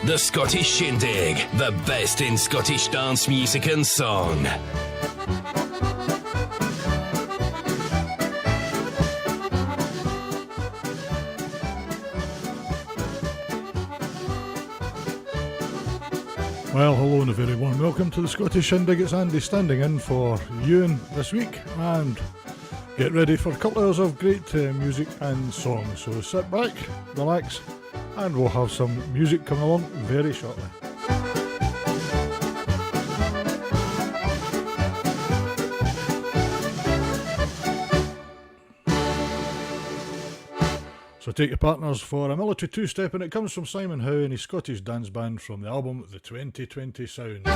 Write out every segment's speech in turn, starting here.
The Scottish Shindig, the best in Scottish dance music and song. Well, hello and a very warm welcome to the Scottish Shindig. It's Andy standing in for Ewan this week, and get ready for a couple of hours of great music and songs. So sit back, relax, and we'll have some music coming along very shortly. So take your partners for a military two-step, and it comes from Simon Howe and his Scottish dance band from the album The 2020 Sound.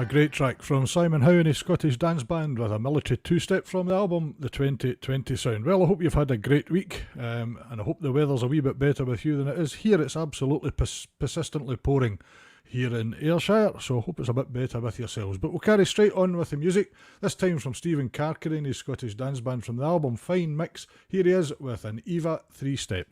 Great track from Simon Howe and his Scottish dance band with a military two-step from the album The 2020 Sound. Well, I hope you've had a great week, and I hope the weather's a wee bit better with you than it is here. It's absolutely persistently pouring here in Ayrshire, so I hope it's a bit better with yourselves. But we'll carry straight on with the music, this time from Stephen Carcary and his Scottish dance band from the album Fine Mix. Here he is with an Eva three-step.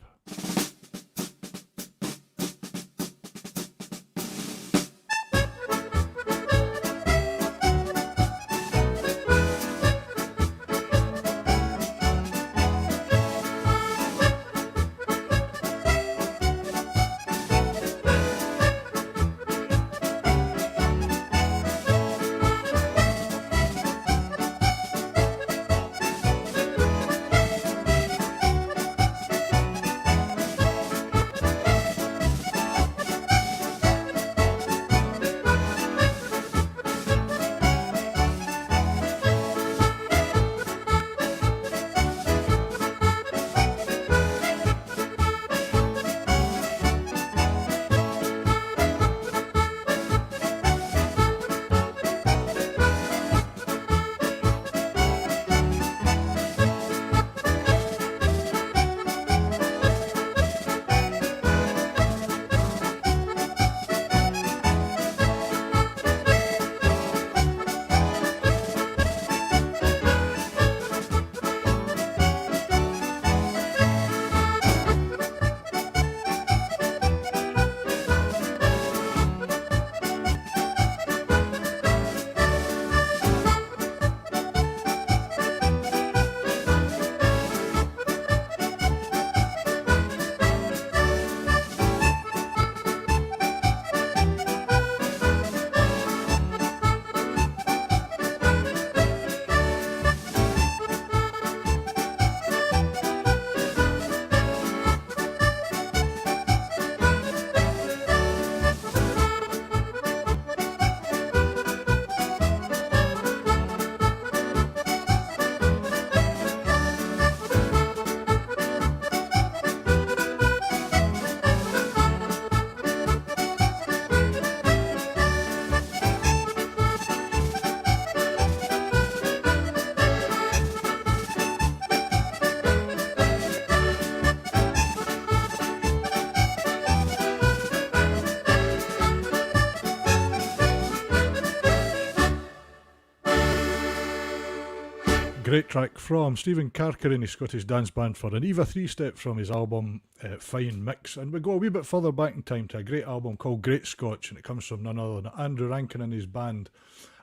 great track from Stephen Carker and his Scottish dance band for an Eva three-step from his album Fine Mix. And we go a wee bit further back in time to a great album called Great Scotch, and it comes from none other than Andrew Rankin and his band.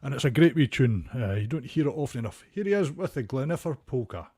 And it's a great wee tune. You don't hear it often enough. Here he is with the Gleniffer Polka.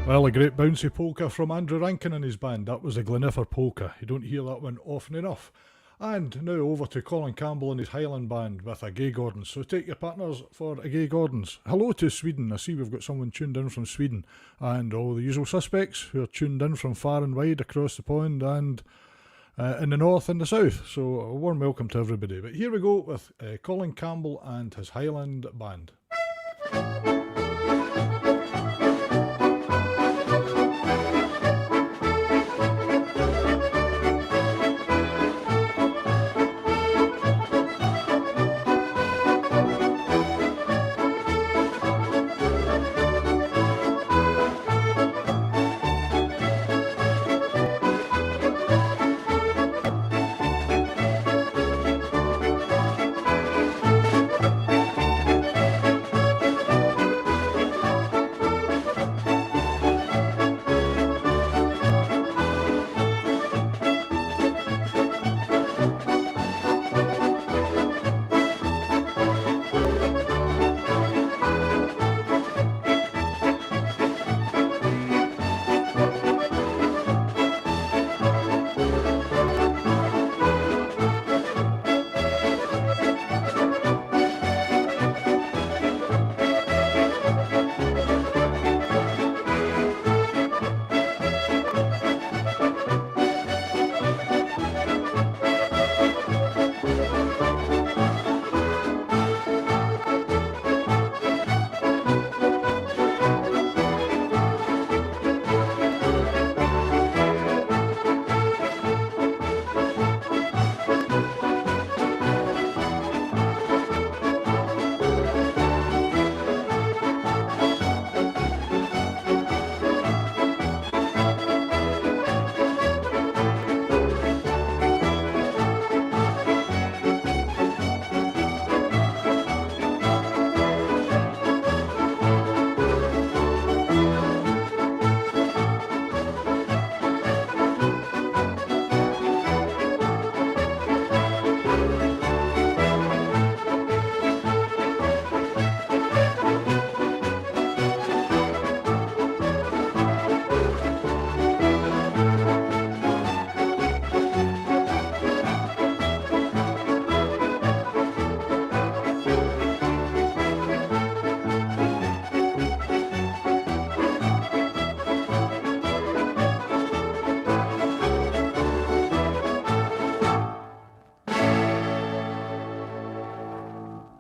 Well, a great bouncy polka from Andrew Rankin and his band. That was the Gleniffer Polka. You don't hear that one often enough. And now over to Colin Campbell and his Highland band with a Gay Gordons. So take your partners for a Gay Gordons. Hello to Sweden. I see we've got someone tuned in from Sweden. And all the usual suspects who are tuned in from far and wide across the pond and in the north and the south. So a warm welcome to everybody. But here we go with Colin Campbell and his Highland band.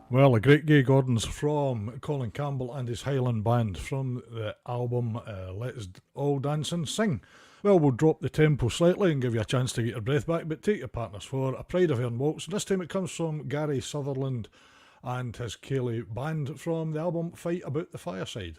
Well, a great Gay Gordon's from Colin Campbell and his Highland Band from the album Let's All Dance and Sing. Well, we'll drop the tempo slightly and give you a chance to get your breath back, but take your partners for A Pride of Erin Waltz. This time it comes from Gary Sutherland and his Cayley Band from the album Fight About the Fireside.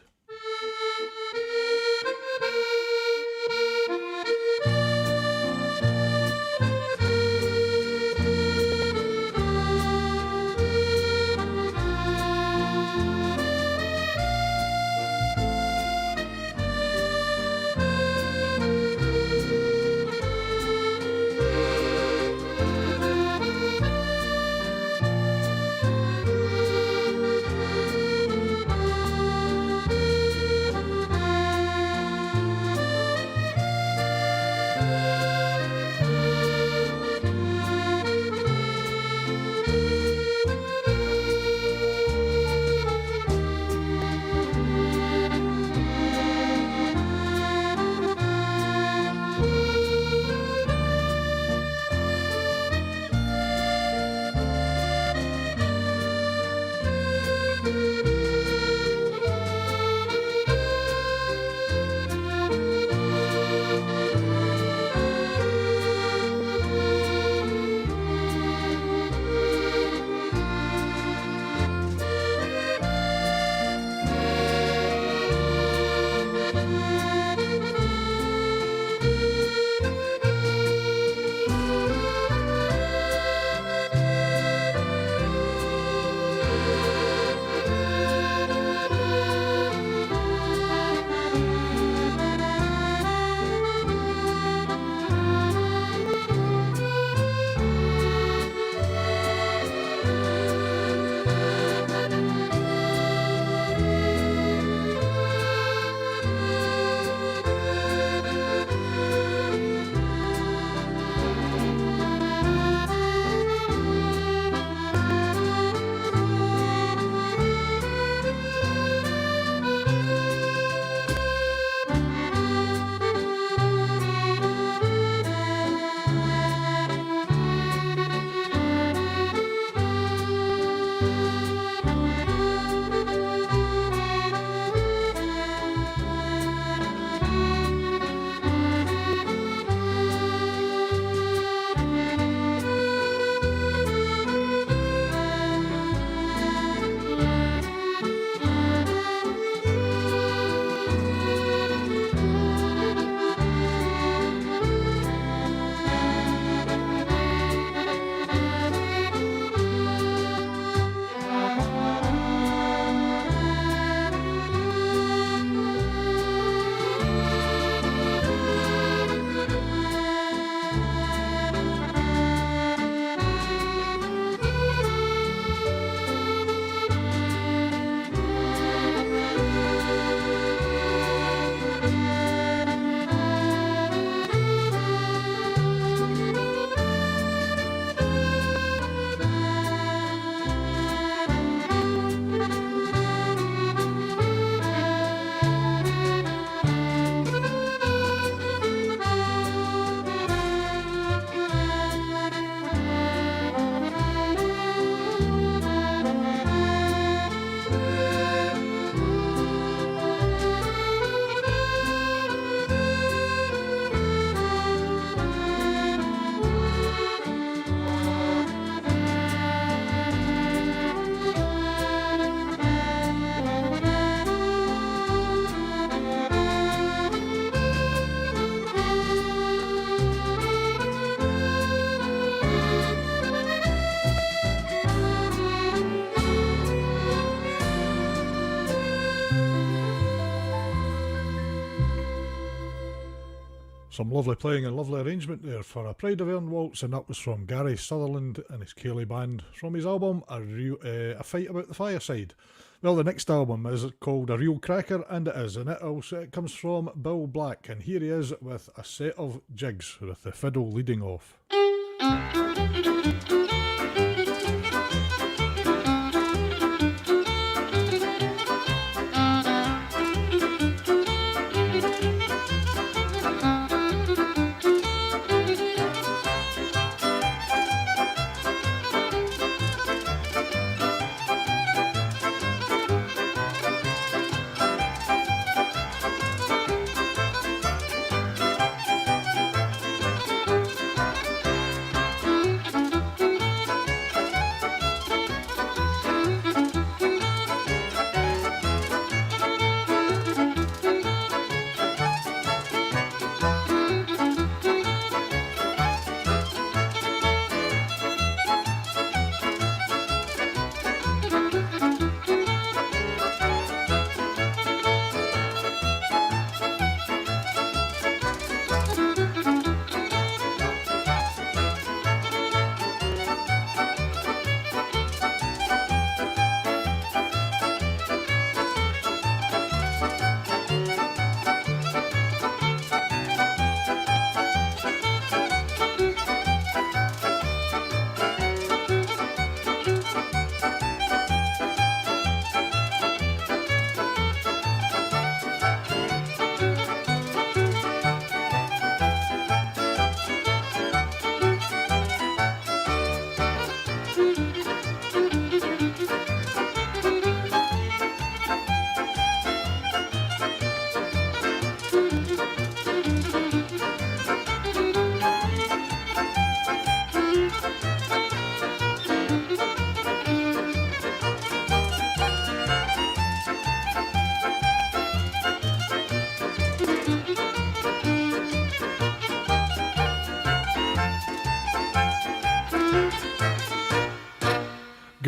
Some lovely playing and lovely arrangement there for A Pride of Erin Waltz, and that was from Gary Sutherland and his Cayley Band from his album A Fight About the Fireside. Well, the next album is called A Real Cracker, and it comes from Bill Black, and here he is with a set of jigs with the fiddle leading off.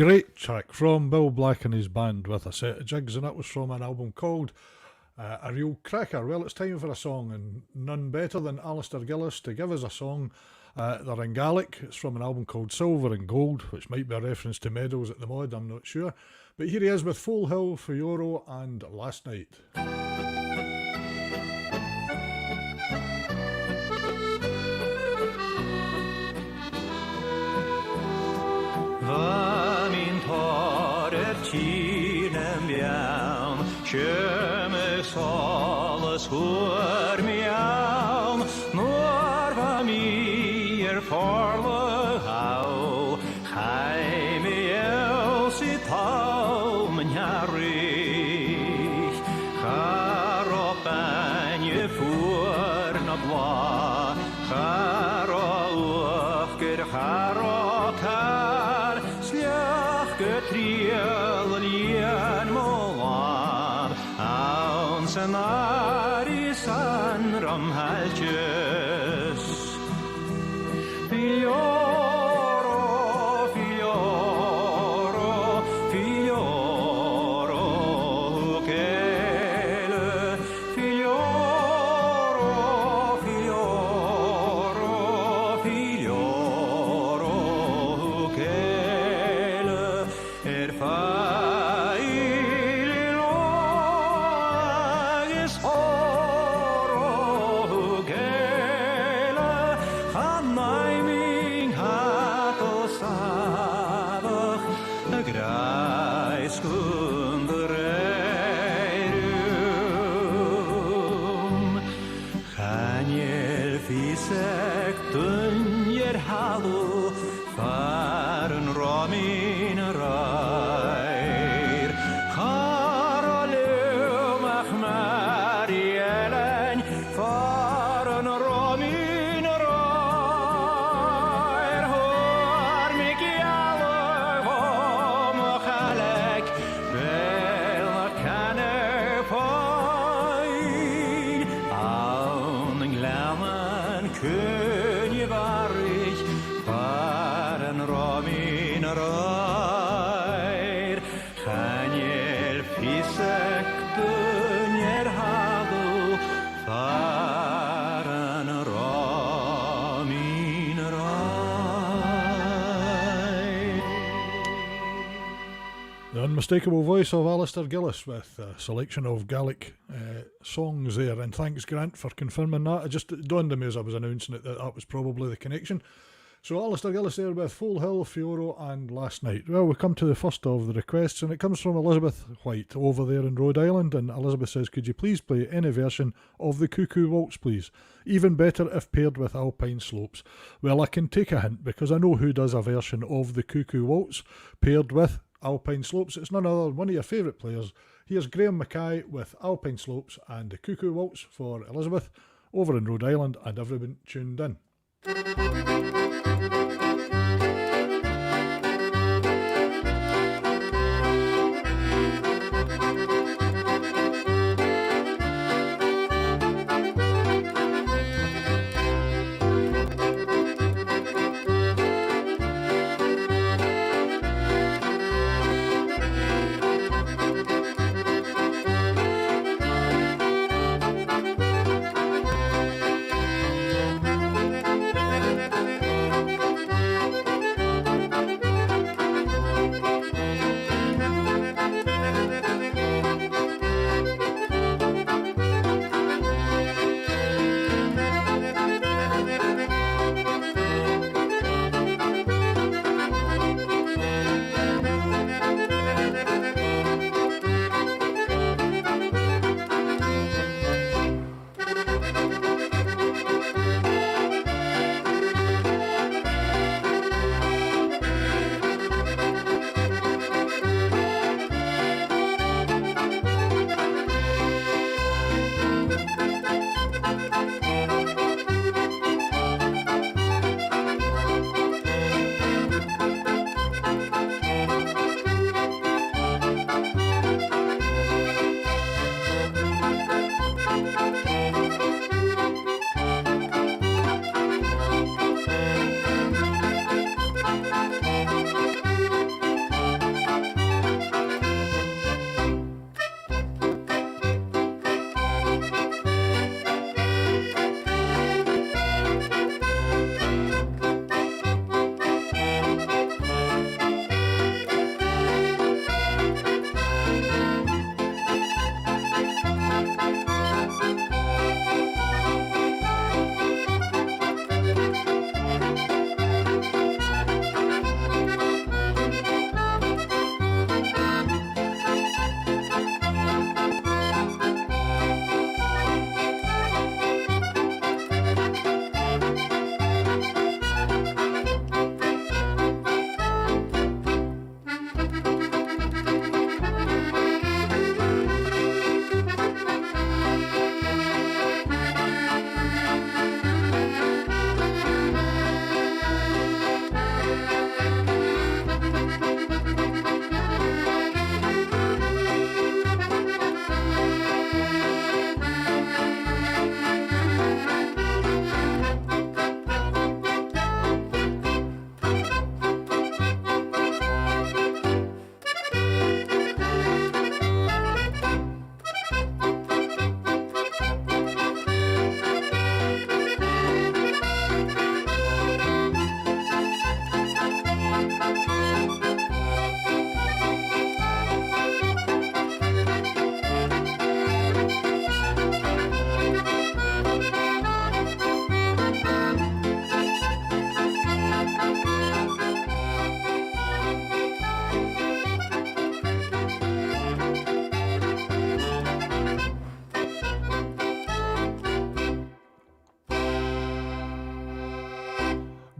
Great track from Bill Black and his band with a set of jigs, and that was from an album called A Real Cracker. Well, it's time for a song, and none better than Alistair Gillis to give us a song. They're in Gaelic. It's from an album called Silver and Gold, which might be a reference to Meadows at the Mod, I'm not sure. But here he is with Full Hill, Fioro and Last Night. Tinem biam, Sjöme solas hur miam, Nor va mir forle hau, Heime els I tau menjarich, Charopanje fuhr na bla, Charo uafger charotar, Sliach getriel lien moab, Aun senari sanram haljes. Figlioro, figlioro, figlioro, chele, figlioro, figlioro, figlioro, chele, fai logis oro gele, Ming hato sabach, grais kundereirum. Chaniel fisek tunjer halu, faren romin rair. Charolum ach marielen, faren romin rair. Hor mig alle om chalek, vel canner poin. Aun glammen kun je varig, faren romin rair. Chaniel fisek dunjer halu, faren romin rair. The unmistakable voice of Alistair Gillis with a selection of Gaelic songs there, and thanks Grant for confirming that. It just dawned on me as I was announcing it that that was probably the connection. So Alistair Gillis there with Full Hill, Fioro and Last Night. Well, we come to the first of the requests, and it comes from Elizabeth White over there in Rhode Island, and Elizabeth says, could you please play any version of the Cuckoo Waltz, please? Even better if paired with Alpine Slopes. Well, I can take a hint, because I know who does a version of the Cuckoo Waltz paired with Alpine Slopes. It's none other than one of your favourite players. Here's Graham Mackay with Alpine Slopes and the Cuckoo Waltz for Elizabeth over in Rhode Island, and everyone tuned in.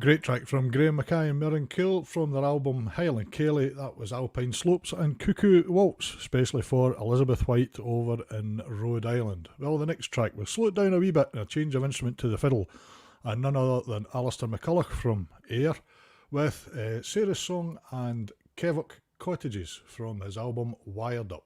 Great track from Graham Mackay and Mirren Cool from their album Highland Cayley. That was Alpine Slopes and Cuckoo Waltz, especially for Elizabeth White over in Rhode Island. Well, the next track was slowed down a wee bit and a change of instrument to the fiddle, and none other than Alistair McCulloch from Ayr with Sarah's Song and Kevock Cottages from his album Wired Up.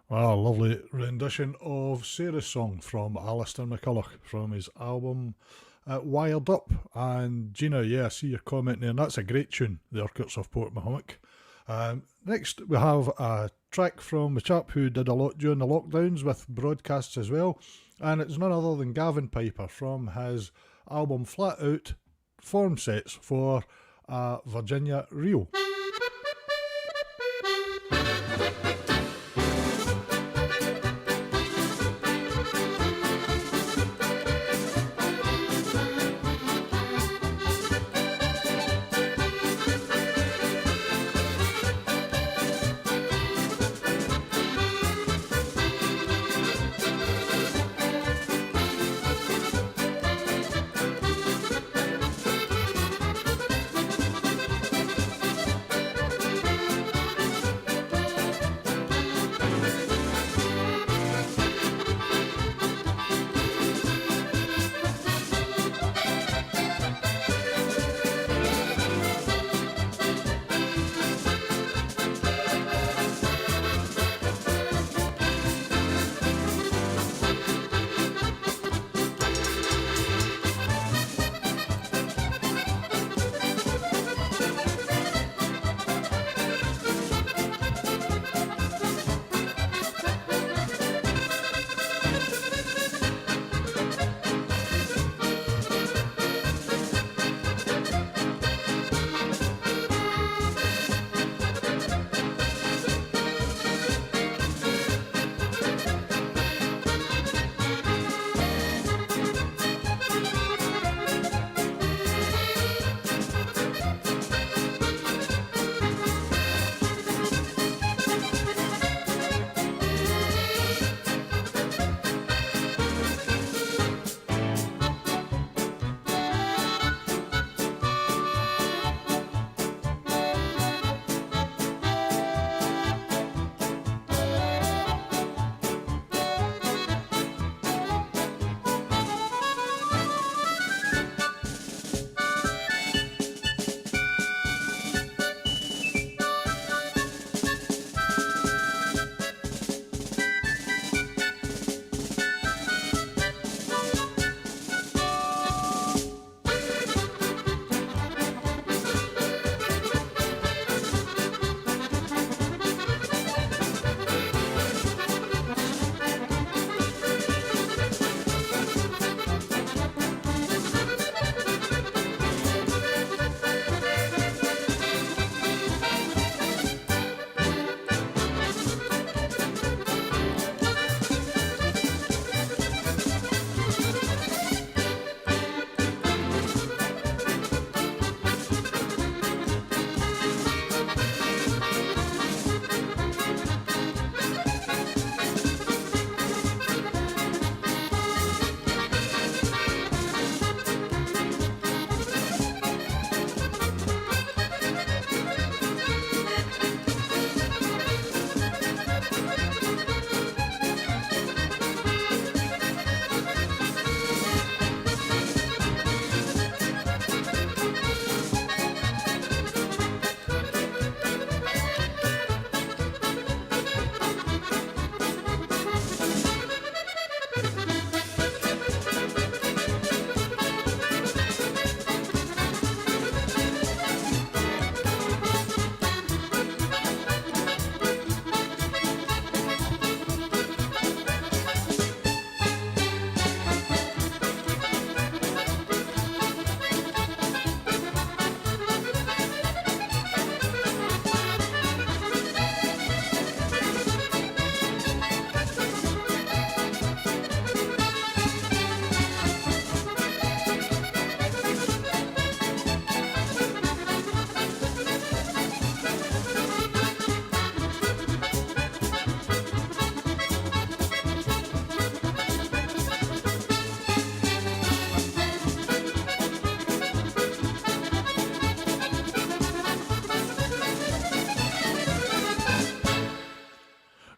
Wow, lovely rendition of Sarah's Song from Alistair McCulloch from his album Wired Up. And Gina, yeah, I see your comment there, and that's a great tune, The Urquharts of Port Mahomet. Next, we have a track from a chap who did a lot during the lockdowns with broadcasts as well, and it's none other than Gavin Piper from his album Flat Out Form Sets for Virginia Rio.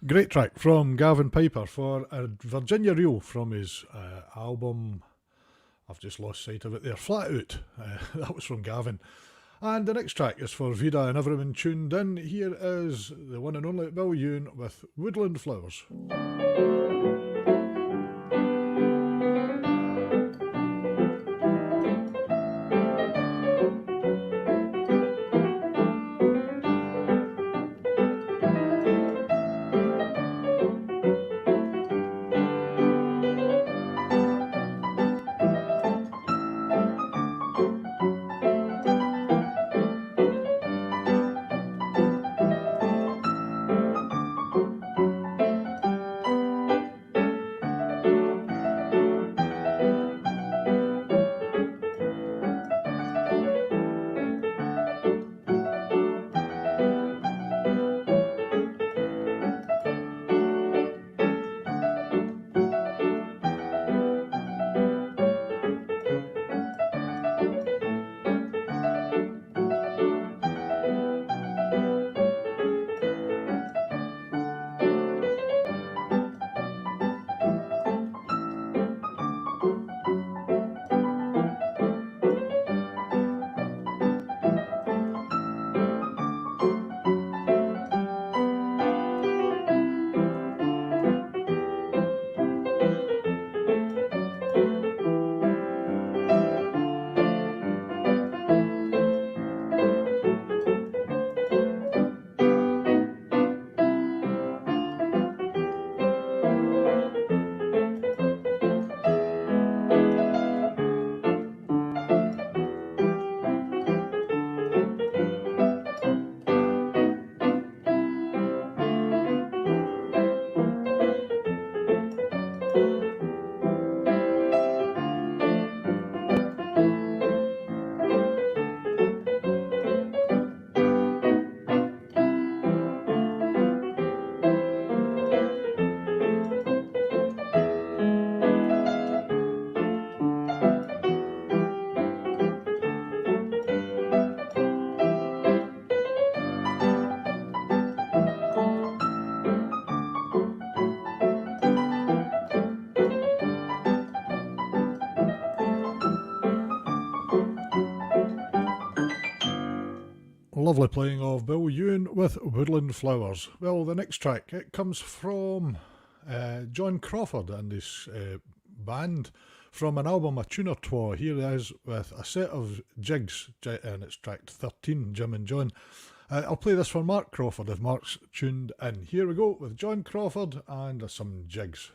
Great track from Gavin Piper for a Virginia Reel from his album. I've just lost sight of it there. Flat Out. That was from Gavin. And the next track is for Vida and everyone tuned in. Here is the one and only Bill Ewan with Woodland Flowers. Lovely playing of Bill Ewan with Woodland Flowers. Well, the next track, it comes from John Crawford and his band from an album, A Tuner Twa. Here he is with a set of jigs, and it's tracked 13, Jim and John. I'll play this for Mark Crawford if Mark's tuned in. Here we go with John Crawford and some jigs.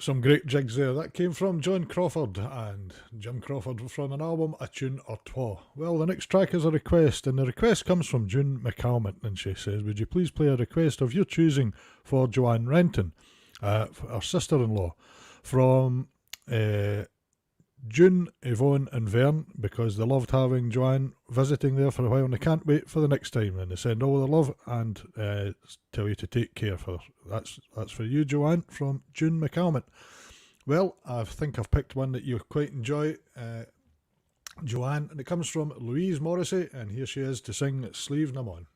Some great jigs there. That came from John Crawford and Jim Crawford from an album A Tune or Twa. Well, the next track is a request, and the request comes from June McCalmont, and she says, would you please play a request of your choosing for Joanne Renton, our sister-in-law, from June, Yvonne and Vern, because they loved having Joanne visiting there for a while and they can't wait for the next time, and they send all their love and tell you to take care for her. That's for you, Joanne, from June McCalmont. Well, I think I've picked one that you quite enjoy, Joanne, and it comes from Louise Morrissey, and here she is to sing Sleeve Them On.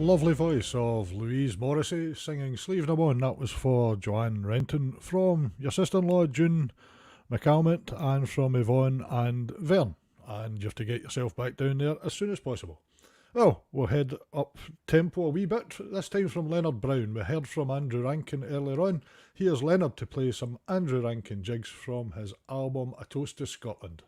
Lovely voice of Louise Morrissey singing Sleeve Them On. That was for Joanne Renton from your sister-in-law June McCalmont and from Yvonne and Vern. And you have to get yourself back down there as soon as possible. Well, we'll head up tempo a wee bit, this time from Leonard Brown. We heard from Andrew Rankin earlier on. Here's Leonard to play some Andrew Rankin jigs from his album A Toast to Scotland.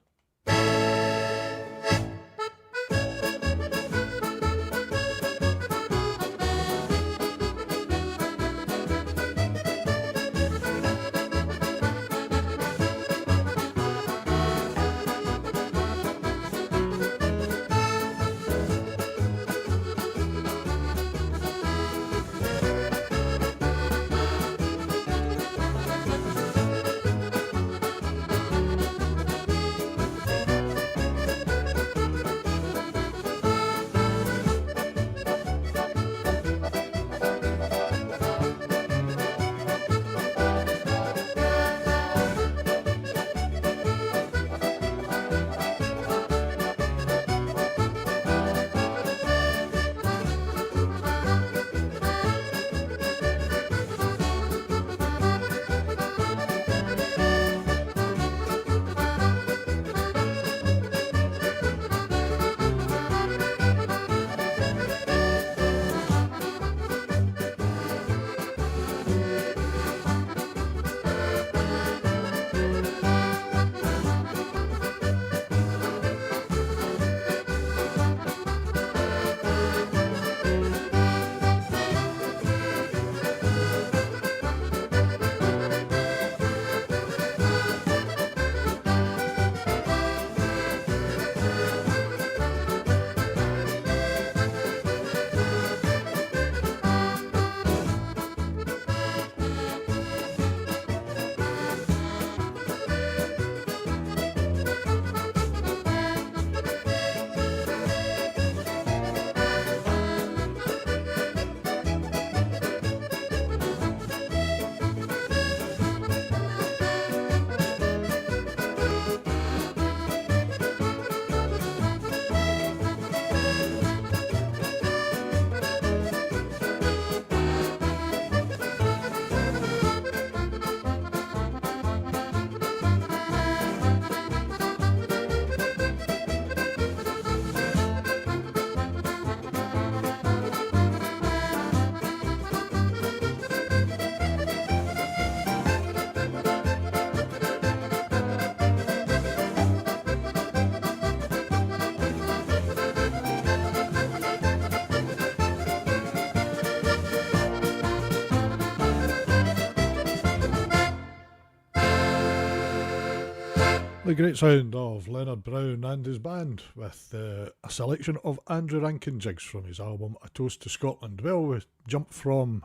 The great sound of Leonard Brown and his band with a selection of Andrew Rankin jigs from his album A Toast to Scotland. Well, we jump from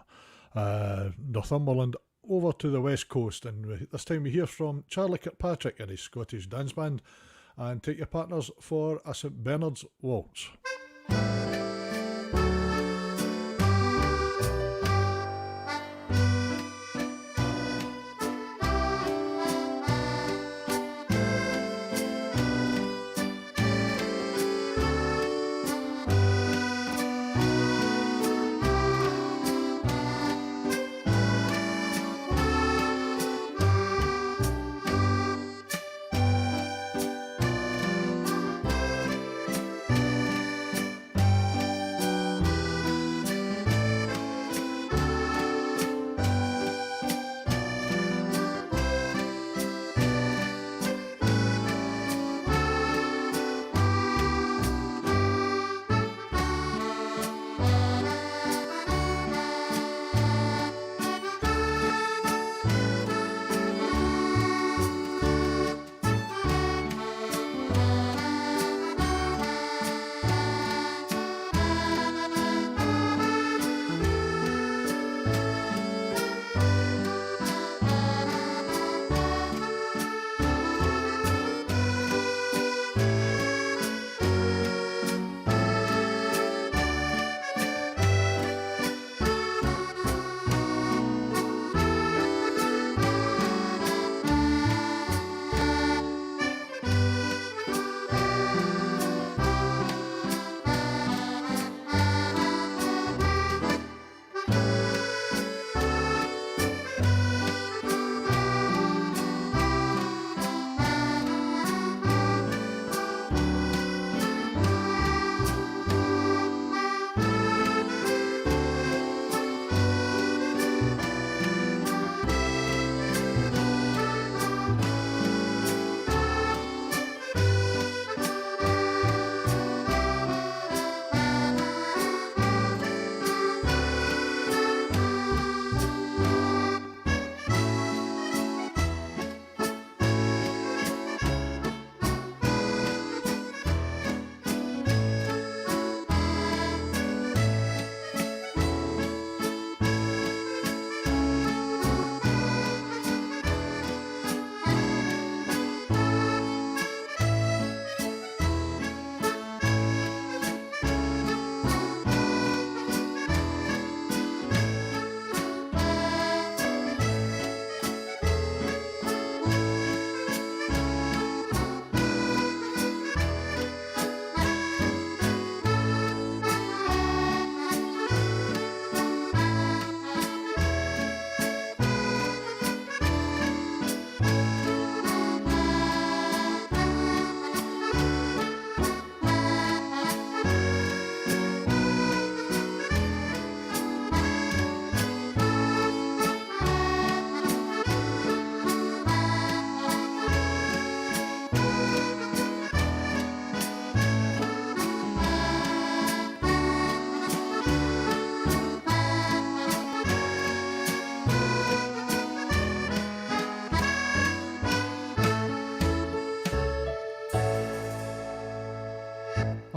Northumberland over to the west coast, and this time we hear from Charlie Kirkpatrick and his Scottish dance band, and take your partners for a St Bernard's Waltz.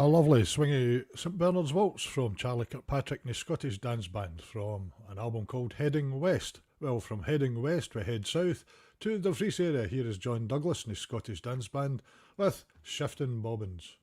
A lovely swingy St Bernard's Waltz from Charlie Kirkpatrick and his Scottish dance band from an album called Heading West. Well, from heading west we head south to the Fries area. Here is John Douglas and his Scottish dance band with Shifting Bobbins.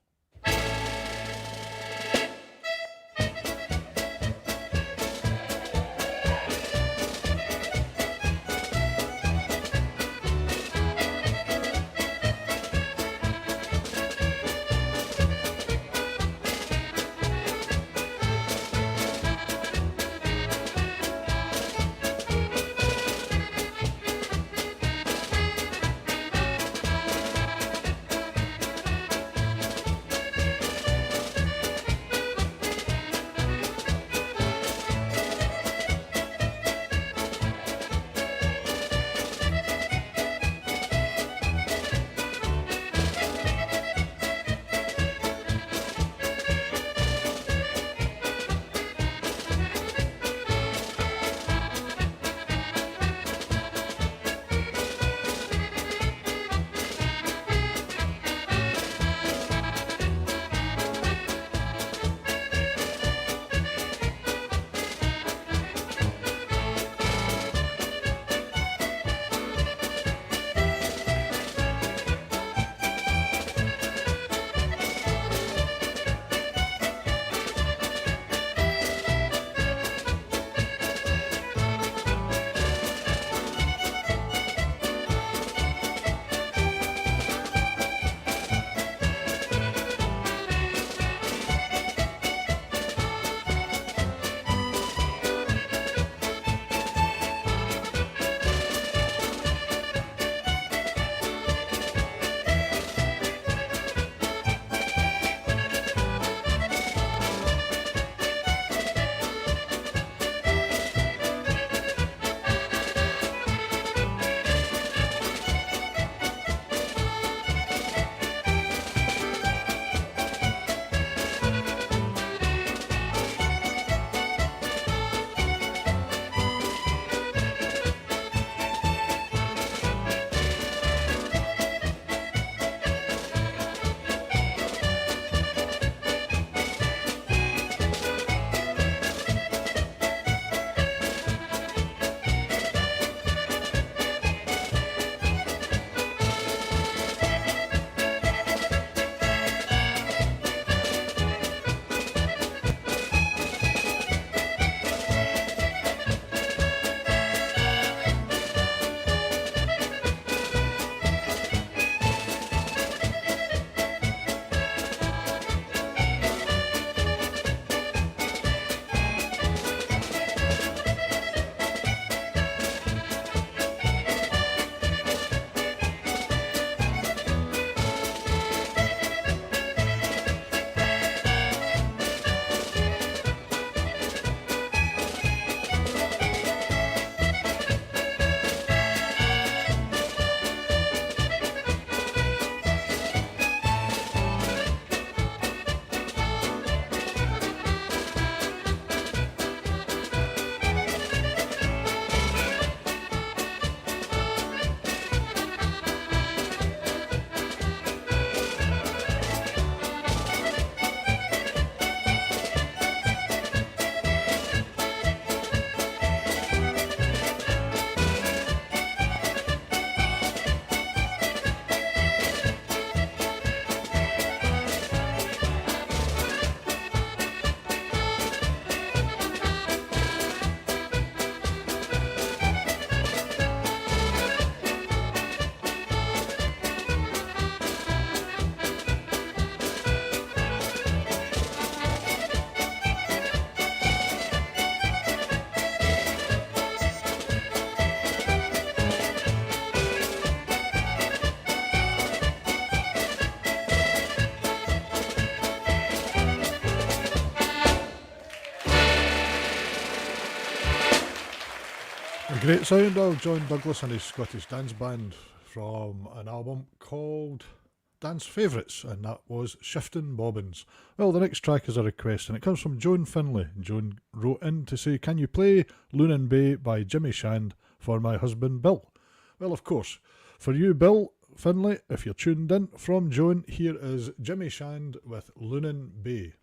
Great sound of John Douglas and his Scottish dance band from an album called Dance Favourites, and that was Shifting Bobbins. Well, the next track is a request, and it comes from Joan Finlay. Joan wrote in to say, can you play Lunan Bay by Jimmy Shand for my husband Bill? Well, of course. For you, Bill Finlay, if you're tuned in from Joan, here is Jimmy Shand with Lunan Bay.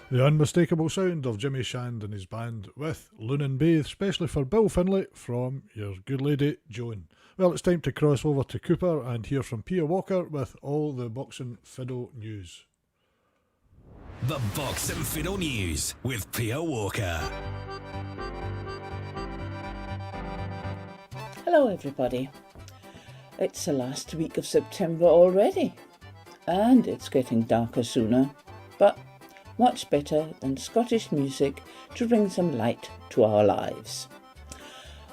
The unmistakable sound of Jimmy Shand and his band with Lunan Bay, especially for Bill Finlay from your good lady Joan. Well, it's time to cross over to Cooper and hear from Pia Walker with all the boxing fiddle news. The Box and Fiddle News with Pia Walker. Hello everybody. It's the last week of September already, and it's getting darker sooner, but much better than Scottish music to bring some light to our lives.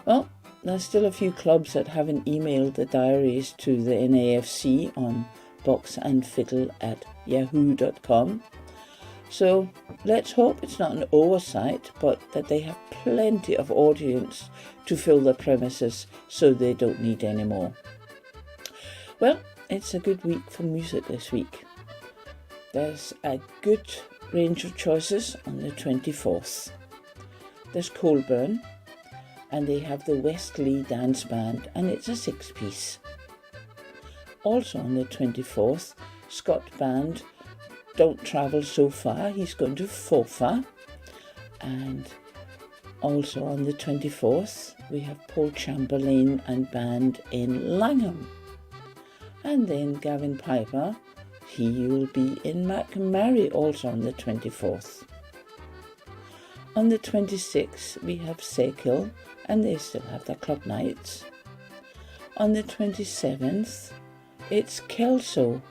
Well, there's still a few clubs that haven't emailed the diaries to the NAFC on boxandfiddle@yahoo.com. So let's hope it's not an oversight, but that they have plenty of audience to fill the premises so they don't need any more. Well, it's a good week for music this week. There's a good range of choices on the 24th. There's Colburn, and they have the Westley Dance Band, and it's a 6-piece. Also on the 24th, Scott Band, Don't Travel So Far, he's going to Fofa. And also on the 24th, we have Paul Chamberlain and Band in Langham. And then Gavin Piper, he will be in Macmurray also on the 24th. On the 26th, we have Sekill, and they still have their club nights. On the 27th, it's Kelso,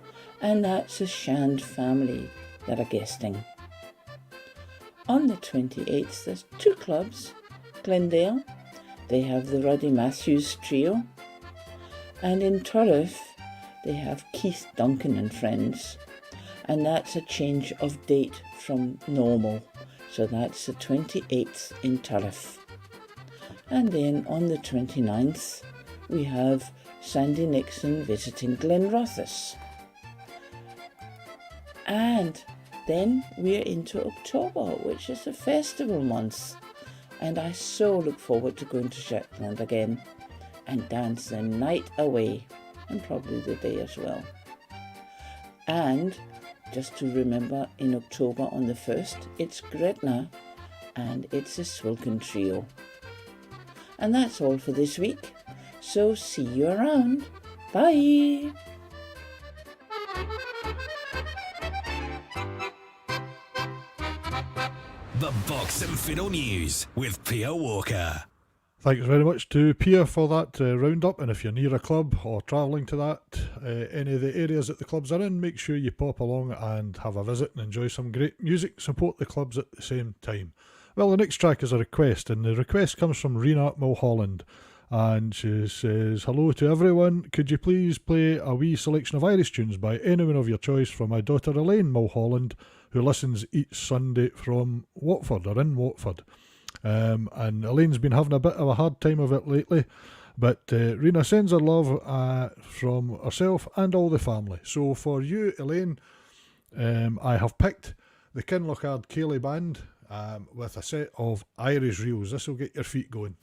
and that's a Shand family that are guesting. On the 28th, there's 2 clubs. Glendale, they have the Ruddy Matthews Trio, and in Turriff, they have Keith Duncan and Friends, and that's a change of date from normal. So that's the 28th in Turriff. And then on the 29th, we have Sandy Nixon visiting Glenrothes. And then we're into October, which is a festival month. And I so look forward to going to Shetland again and dance the night away, and probably the day as well. And just to remember, in October on the 1st, it's Gretna, and it's a Swilken Trio. And that's all for this week, so see you around. Bye! The Box and Fiddle News with Pia Walker. Thanks very much to Pia for that roundup, and if you're near a club or travelling to that, any of the areas that the clubs are in, make sure you pop along and have a visit and enjoy some great music, support the clubs at the same time. Well, the next track is a request, and the request comes from Rena Mulholland, and she says, hello to everyone, could you please play a wee selection of Irish tunes by anyone of your choice for my daughter Elaine Mulholland, who listens each Sunday from Watford, or in Watford. And Elaine's been having a bit of a hard time of it lately, but Rena sends her love from herself and all the family. So for you, Elaine, I have picked the Kinlochard Ceilidh Band with a set of Irish reels. This will get your feet going.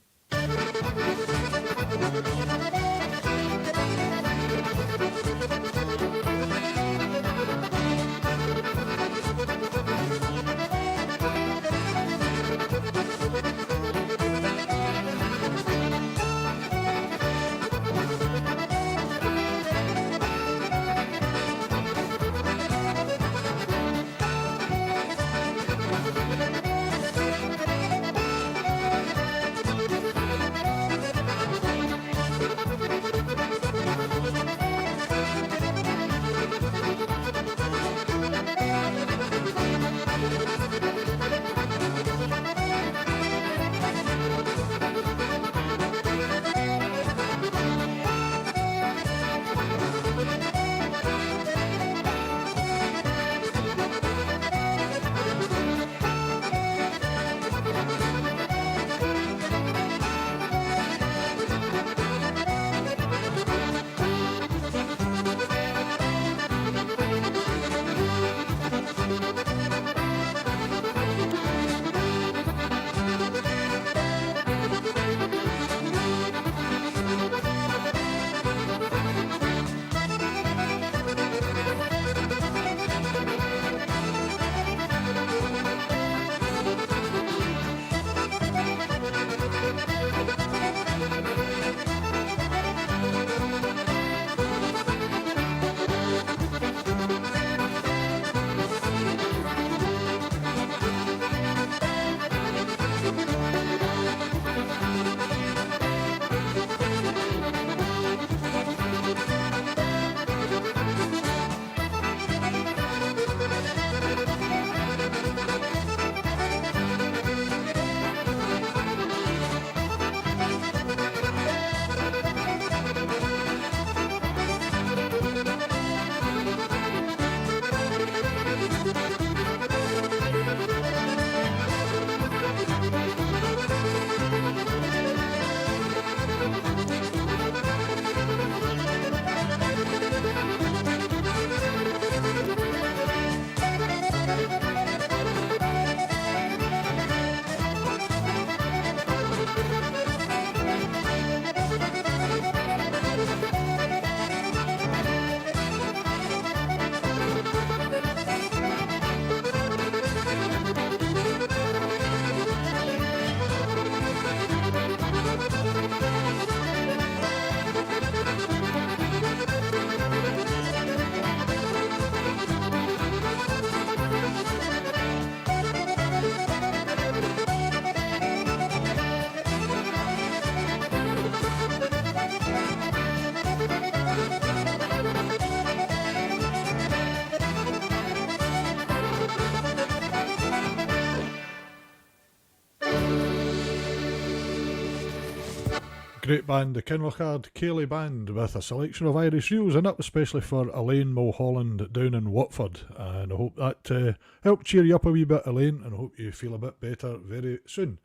great band, the Kinlochard Cayley Band, with a selection of Irish reels, and that was especially for Elaine Mulholland down in Watford. And I hope that helped cheer you up a wee bit, Elaine, and I hope you feel a bit better very soon.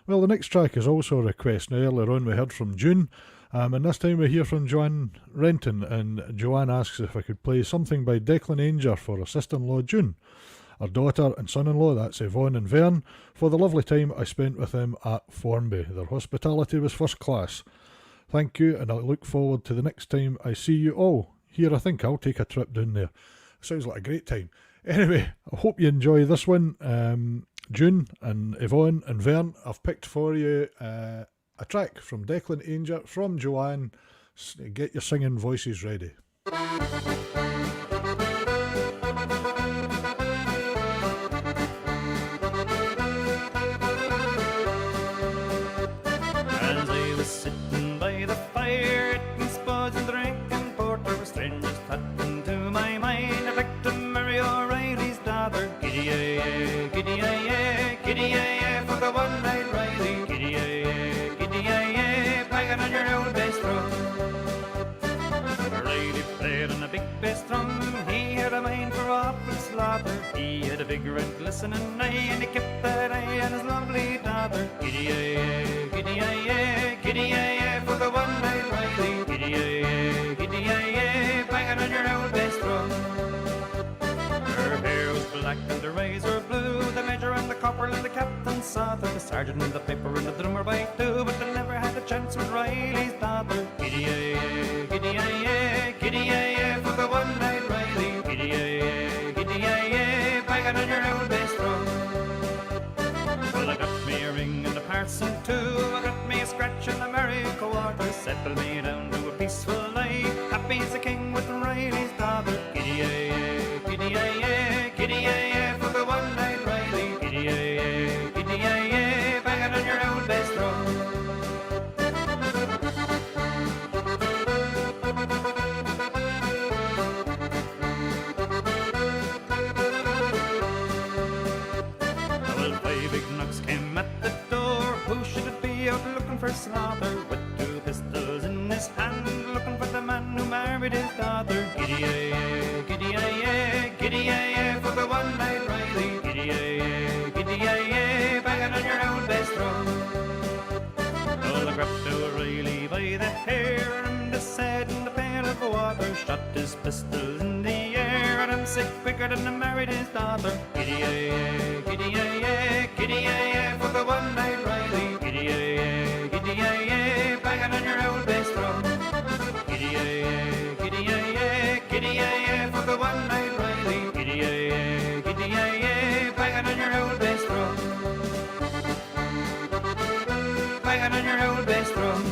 Well, the next track is also a request. Now, earlier on we heard from June, and this time we hear from Joanne Renton, and Joanne asks if I could play something by Declan Ainger for her sister-in-law June, her daughter and son-in-law, that's Yvonne and Vern, for the lovely time I spent with them at Formby. Their hospitality was first class. Thank you, and I look forward to the next time I see you all. Here, I think I'll take a trip down there. Sounds like a great time. Anyway, I hope you enjoy this one. June and Yvonne and Vern, I've picked for you a track from Declan Ainger, from Joanne. Get your singing voices ready. As I was sitting by the fire, eating spuds and drinking porter, a strange thought into my mind. I'd like to marry O'Reilly's daughter. Giddy-ay-ay, giddy-ay-ay, giddy-ay-ay, for the one-eyed Riley. Giddy-ay-ay, giddy-ay-ay, banging on your old bass drum. Riley played on a big bass drum. He had a mind for awful slaughter. He had a big red glistening eye, and he kept that eye on his lovely daughter. Giddy-ay-ay, giddy-ay-ay, giddy-ay-ay, for the one-eyed Riley. Giddy-ay-ay, giddy-ay-ay, banging on your old bass drum. Her hair was black and her eyes were blue. The major and the corporal and the captain saw her. The sergeant and the piper and the drummer by two, but they never had a chance with Riley's daughter. Giddy-ay-ay, giddy-ay-ay, giddy-ay-ay, for the one-eyed Riley. Giddy-ay-ay, giddy-ay-ay, banging on your old bass drum. Well, I got me a ring and a parson too. I got me a scratch and a merry quarter. Settled me down to a peaceful life, happy as a king with Riley's daughter. Giddy-ay-ay, giddy-ay-ay, giddy-ay-ay, for the one-eyed Riley. Giddy-ay-ay, giddy-ay-ay, banging on your old bass drum. Well, 5 big knocks came at the door. Who should it be out looking for slaughter, with 2 pistols in his hand, looking for the man who married his daughter? Giddy-ay-ay, giddy-ay-ay, giddy-ay-ay, for the one-eyed Riley. Giddy-ay-ay, giddy-ay-ay, banging on your old bass drum. Well, I grabbed O'Reilly by the hair and his head in the pail of water, shot his pistols in the air, and I'm sick quicker than I married his daughter. Giddy-ay-ay, giddy-ay-ay, giddy-ay-ay, for the one-eyed Riley. Giddy-ay-ay, giddy-ay-ay, banging on your old bass drum. Giddy-ay-ay, giddy-ay-ay, giddy-ay-ay, for the one-eyed Riley. Giddy-ay-ay, giddy-ay-ay, banging on your old bass drum. Banging on your old bass drum.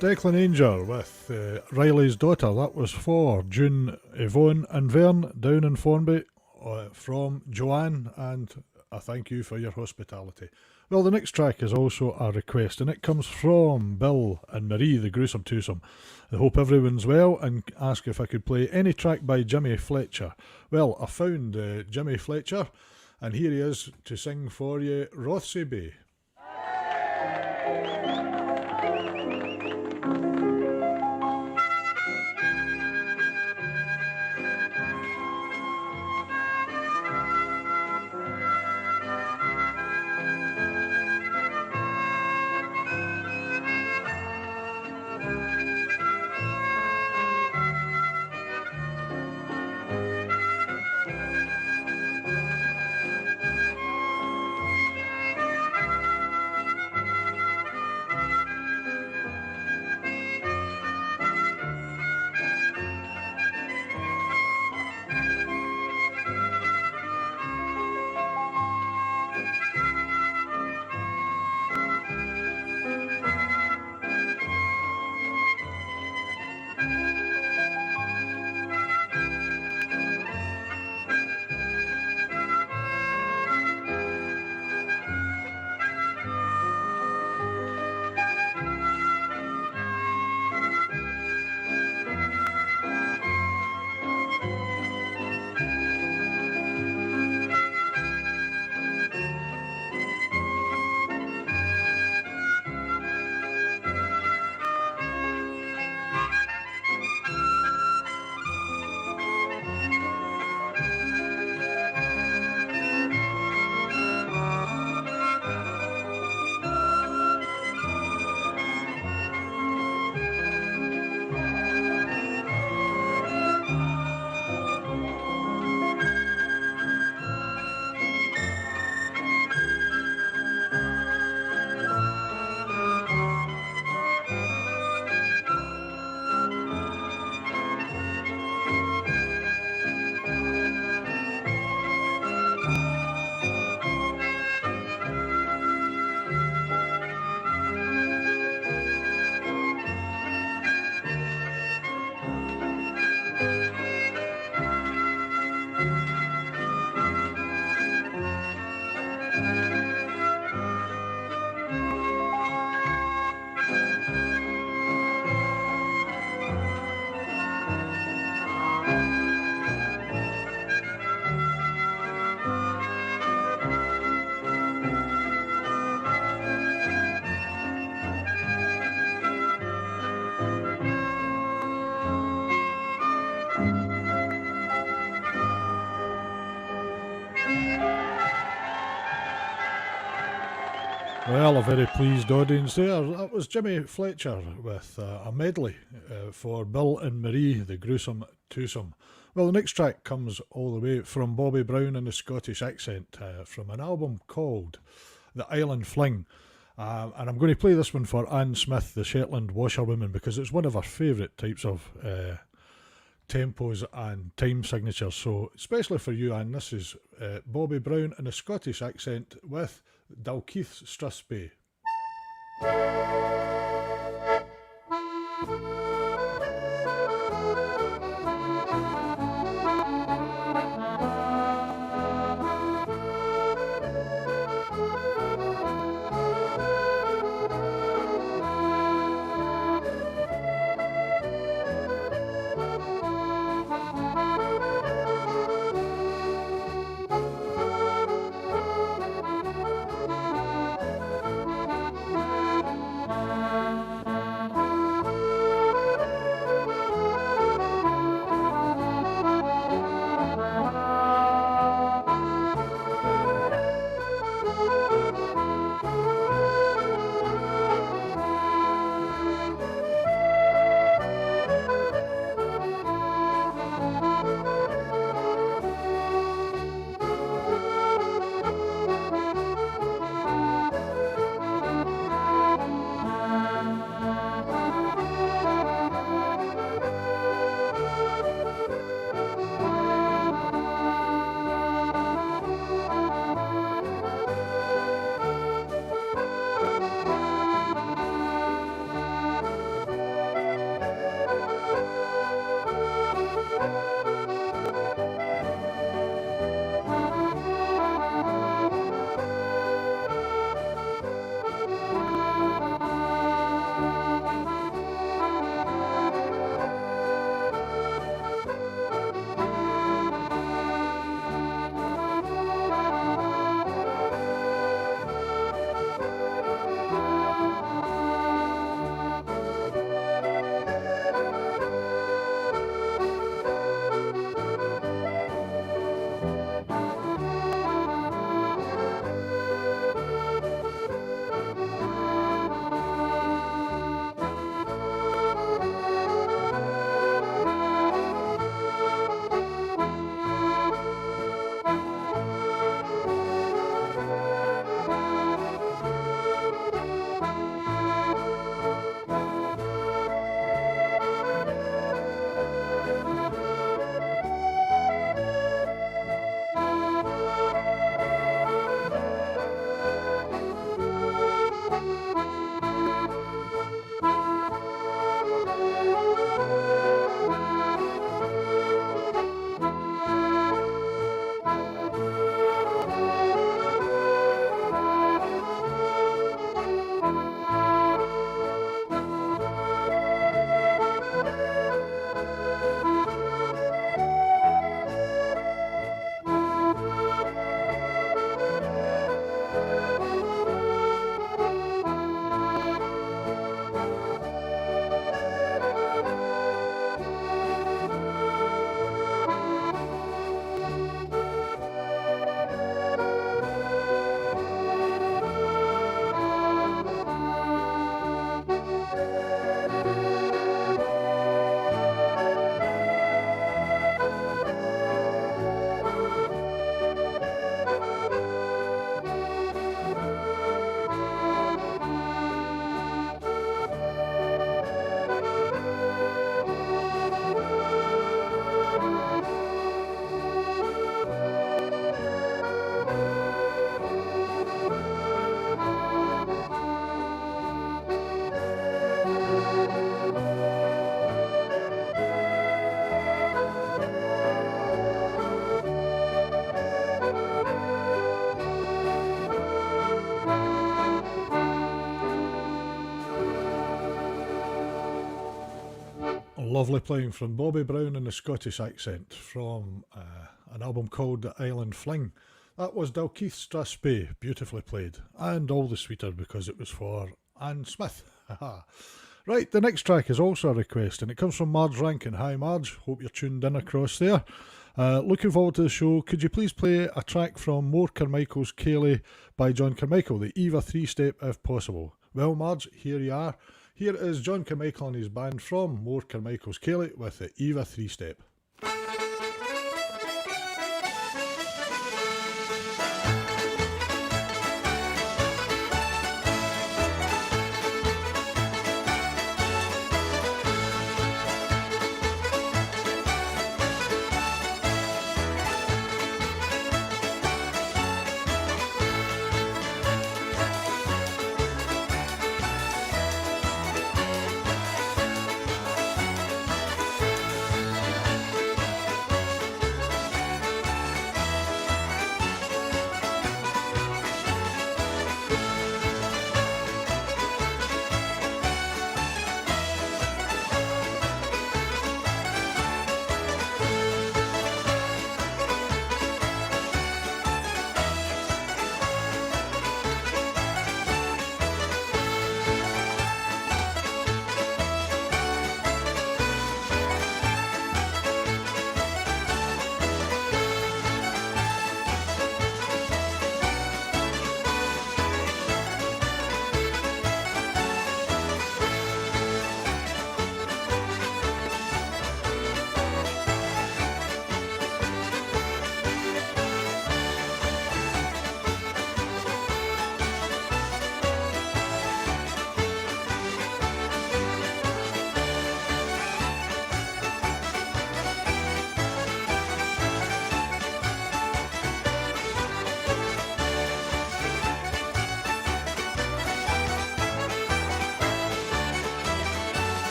Declan Ainger with Riley's daughter. That was for June, Yvonne and Vern down in Formby, from Joanne, and a thank you for your hospitality. Well, the next track is also a request, and it comes from Bill and Marie, the Gruesome Twosome. I hope everyone's well, and ask if I could play any track by Jimmy Fletcher. Well, I found Jimmy Fletcher, and here he is to sing for you Rothsay Bay. Well, a very pleased audience there. That was Jimmy Fletcher with a medley for Bill and Marie, the gruesome twosome. Well, the next track comes all the way from Bobby Brown in a Scottish accent from an album called The Island Fling. And I'm going to play this one for Anne Smith, the Shetland washerwoman, because it's one of her favourite types of tempos and time signatures. So, especially for you, Anne, this is Bobby Brown in a Scottish accent with Dalkeith Strathspey. Lovely playing from Bobby Brown in a Scottish accent from an album called The Island Fling. That was Dalkeith Strathspey, beautifully played, and all the sweeter because it was for Anne Smith. Right, the next track is also a request, and it comes from Marge Rankin. Hi Marge, hope you're tuned in across there. Looking forward to the show. Could you please play a track from More Carmichael's Cayley by John Carmichael, the Eva 3-step if possible? Well, Marge, here you are. Here is John Carmichael and his band from More Carmichael's Cayley with the Eva 3-step.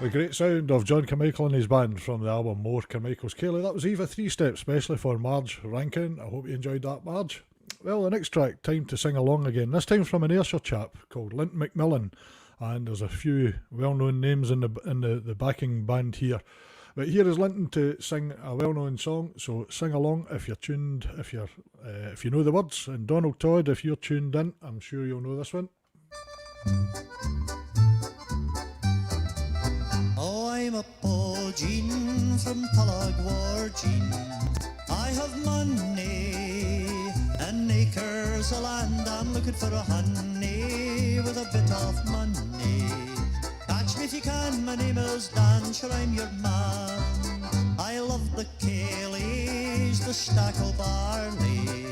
The great sound of John Carmichael and his band from the album More Carmichael's Cayley. That was Eva 3-step, specially for Marge Rankin. I hope you enjoyed that, Marge. Well, the next track, time to sing along again. This time from an Ayrshire chap called Linton McMillan, and there's a few well-known names in the backing band here. But here is Linton to sing a well-known song, so sing along if you're tuned, if you know the words. And Donald Todd, if you're tuned in, I'm sure you'll know this one. Oh, I'm a Jean from Tullagwargeen. I have money and acres of land. I'm looking for a honey with a bit of money. Catch me if you can, my name is Dan, sure I'm your man. I love the Cayleys, the stack o' barley.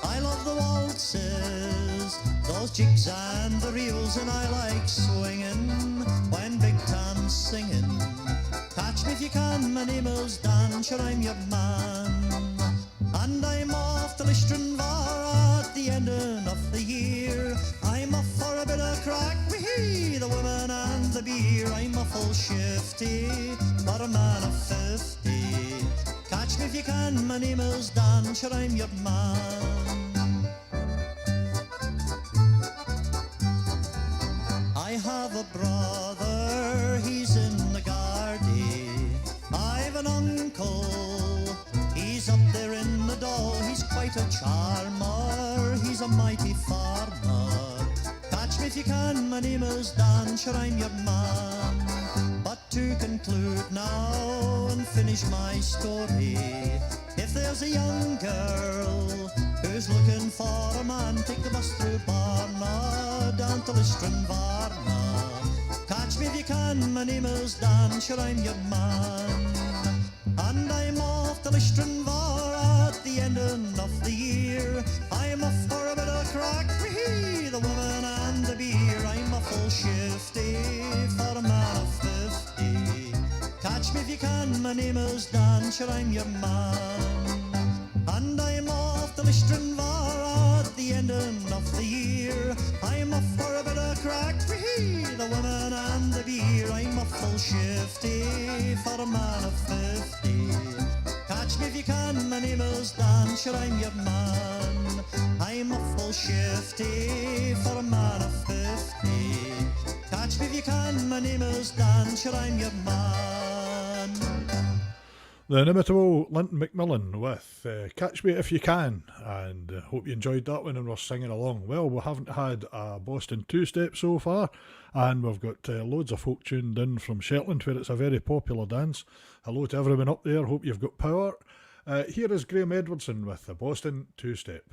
I love the waltzes, those jigs and the reels, and I like swinging when Big Tom's singing. Catch me if you can, my name is Dan, sure I'm your man. And I'm off to Listranvar at the ending of the year. I'm off for a bit of crack, wee the women and the beer. I'm a full shifty, but a man of 50. Catch me if you can, my name is Dan, sure I'm your man. I have a brother, he's in the Gardaí. I've an uncle, he's up there in the Doll. He's quite a charmer, he's a mighty farmer. Catch me if you can, my name is Dan, sure I'm your man. But to conclude now and finish my story, if there's a young girl who's looking for a man. Take the bus through Barna, down to Listrin, Varna. Catch me if you can, my name is Dan, sure I'm your man. And I'm off to Listrin, Var at the ending of the year. I'm off for a bit of crack, wee, the woman and the beer. I'm a full shifty for a man of 50. Catch me if you can, my name is Dan, sure I'm your man. And I'm off to Listrin, Var at the ending of the year. I'm off for a bit of crack, wee, the woman and the beer. I'm a full shifty for a man of 50. Catch me if you can, my name is Dan, sure I'm your man. I'm a full shifty for a man of 50. Catch me if you can, my name is Dan, sure I'm your man. The inimitable Linton Macmillan with Catch Me If You Can, and hope you enjoyed that one and we're singing along. Well, we haven't had a Boston two-step so far, and we've got loads of folk tuned in from Shetland where it's a very popular dance. Hello to everyone up there, hope you've got power. Here is Graham Edwardson with the Boston two-step.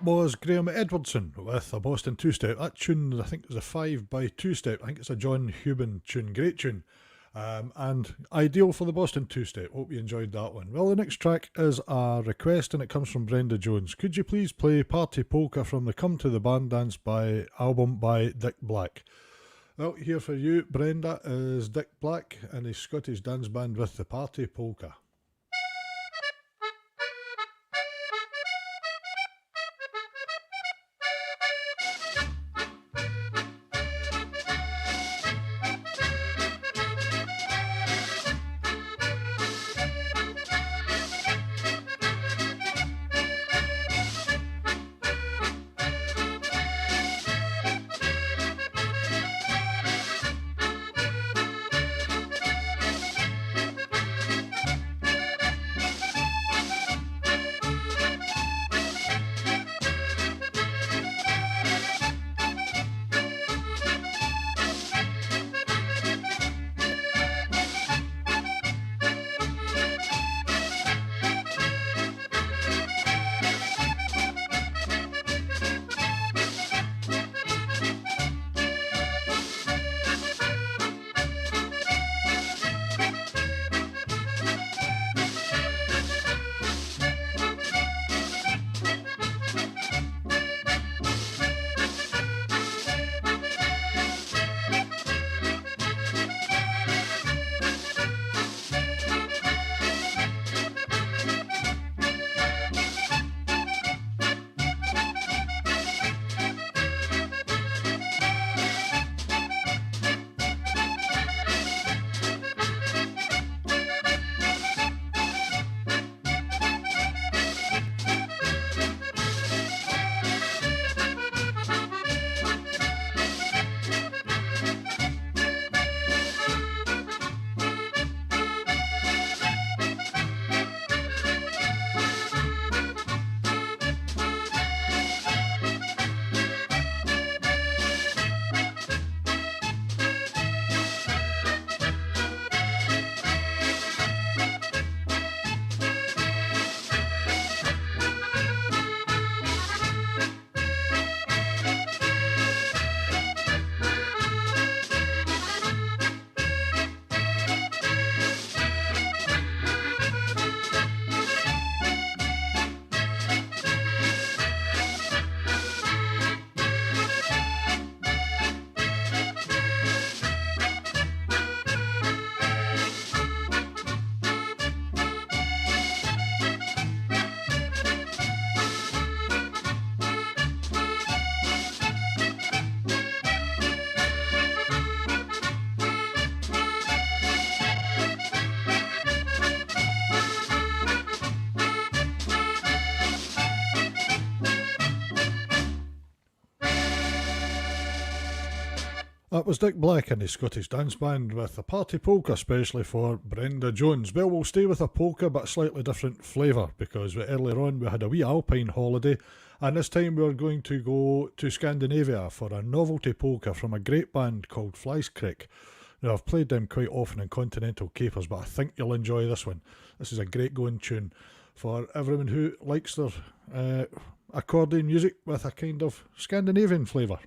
Was Graham Edwardson with a Boston two-step. That tune, I think, is a 5x two-step. I think it's a John Hubin tune, great tune, and ideal for the Boston two-step. Hope you enjoyed that one. Well, the next track is a request and it comes from Brenda Jones. Could you please play Party Polka from the Come to the Band Dance album by Dick Black? Well, here for you, Brenda, is Dick Black and his Scottish dance band with the Party Polka. That was Dick Black and his Scottish Dance Band with a party polka, especially for Brenda Jones. Well, we'll stay with a polka, but a slightly different flavour, because earlier on we had a wee alpine holiday, and this time we're going to go to Scandinavia for a novelty polka from a great band called Fleischkrieg. Now, I've played them quite often in Continental Capers, but I think you'll enjoy this one. This is a great going tune for everyone who likes their accordion music with a kind of Scandinavian flavour.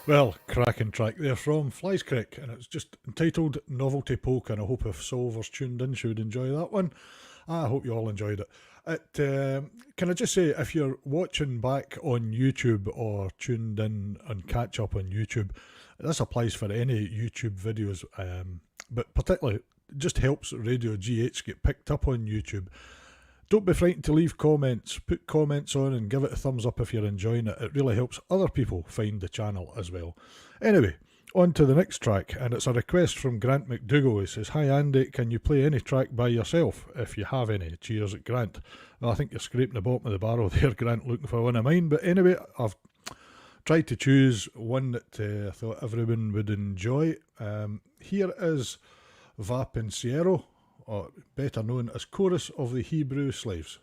Well, cracking track there from Fleischkrieg, and it's just entitled Novelty Polka, and I hope if Solver's tuned in, she would enjoy that one. I hope you all enjoyed it. Can I just say, if you're watching back on YouTube or tuned in and catch up on YouTube, this applies for any YouTube videos, but particularly it just helps Radio GH get picked up on YouTube. Don't be frightened to leave comments. Put comments on and give it a thumbs up if you're enjoying it. It really helps other people find the channel as well. Anyway, on to the next track, and it's a request from Grant McDougall. He says, "Hi Andy, can you play any track by yourself, if you have any? Cheers, Grant." Well, I think you're scraping the bottom of the barrel there, Grant, looking for one of mine. But anyway, I've tried to choose one that I thought everyone would enjoy. Here is Va Pensiero, or better known as Chorus of the Hebrew Slaves.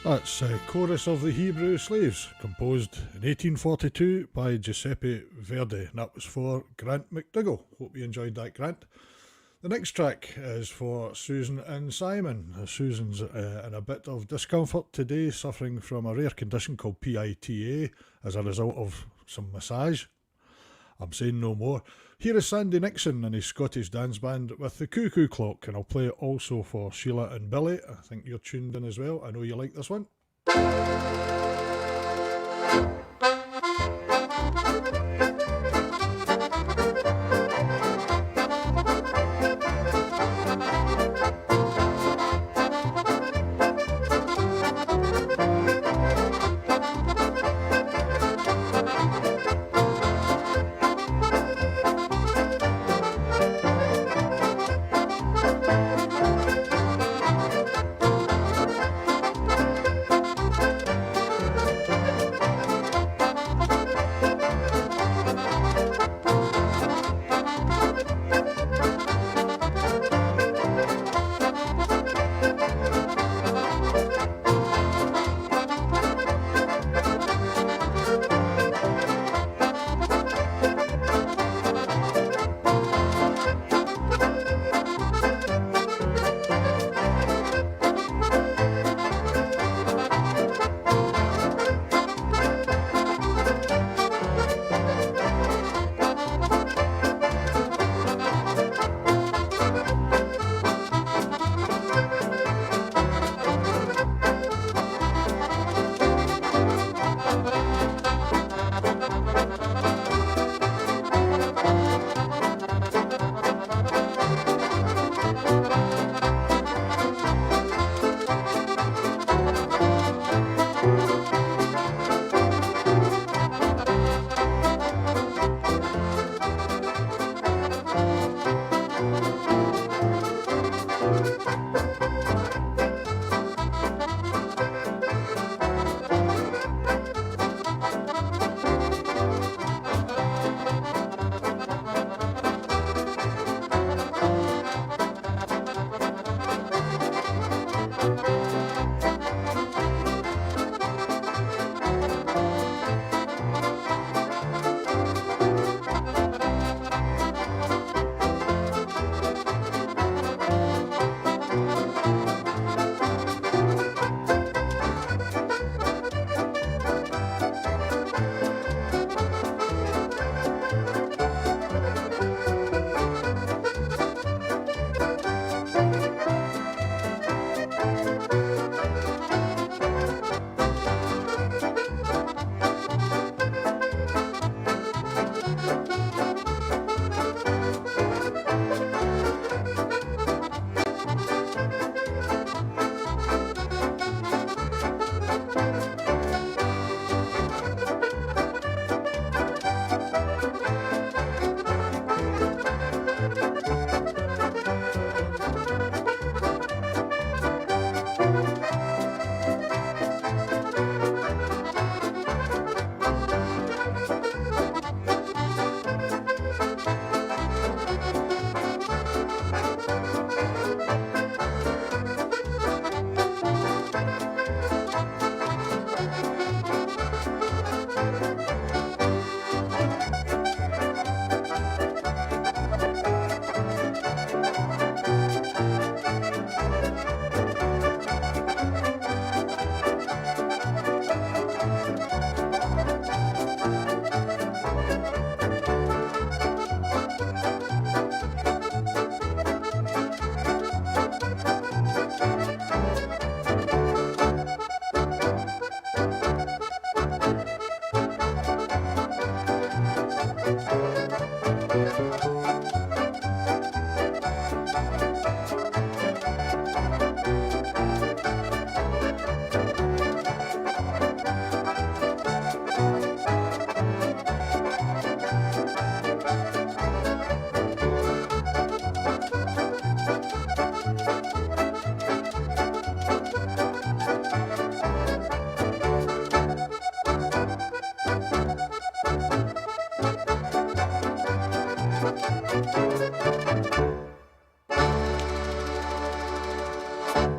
That's Chorus of the Hebrew Slaves, composed in 1842 by Giuseppe Verdi, and that was for Grant McDougall. Hope you enjoyed that, Grant. The next track is for Susan and Simon. Susan's in a bit of discomfort today, suffering from a rare condition called PITA as a result of some massage. I'm saying no more. Here is Sandy Nixon and his Scottish dance band with the Cuckoo Clock, and I'll play it also for Sheila and Billy. I think you're tuned in as well. I know you like this one.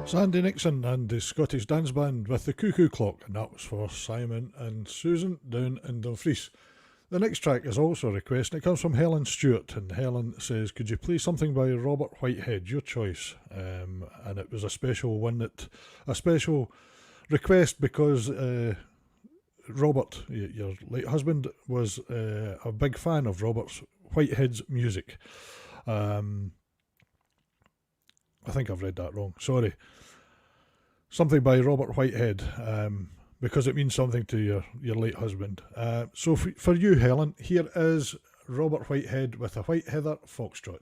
Sandy Nixon and the Scottish Dance Band with the Cuckoo Clock, and that was for Simon and Susan down in Dumfries. The next track is also a request, and it comes from Helen Stewart, and Helen says, could you play something by Robert Whitehead, your choice? And it was a special request because Robert, your late husband, was a big fan of Robert Whitehead's music. I think I've read that wrong, sorry. Something by Robert Whitehead, because it means something to your late husband. So for you, Helen, here is Robert Whitehead with a White Heather Foxtrot.